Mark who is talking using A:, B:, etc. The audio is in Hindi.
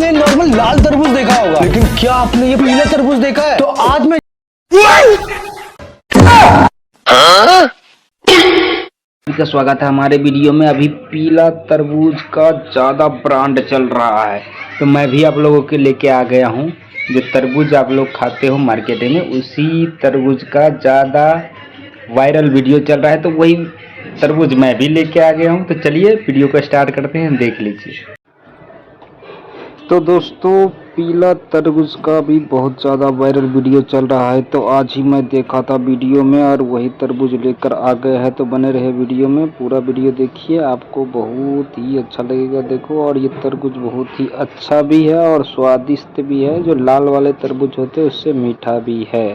A: आपने नॉर्मल लाल तरबूज देखा होगा, लेकिन क्या आपने ये पीला तरबूज देखा है? तो आज मैं
B: का स्वागत है हमारे वीडियो में। अभी पीला तरबूज का ज़्यादा ब्रांड चल रहा है, तो मैं भी आप लोगों के लेके आ गया हूँ। जो तरबूज आप लोग खाते हो मार्केट में, उसी तरबूज का ज़्यादा वायरल वीडियो चल रहा है, तो वही तरबूज मैं भी लेके आ गया हूँ। तो चलिए वीडियो को स्टार्ट करते हैं, देख लीजिए। तो दोस्तों, पीला तरबूज का भी बहुत ज़्यादा वायरल वीडियो चल रहा है, तो आज ही मैं देखा था वीडियो में और वही तरबूज लेकर आ गए हैं। तो बने रहे वीडियो में, पूरा वीडियो देखिए, आपको बहुत ही अच्छा लगेगा। देखो, और ये तरबूज बहुत ही अच्छा भी है और स्वादिष्ट भी है। जो लाल वाले तरबूज होते हैं उससे मीठा भी है।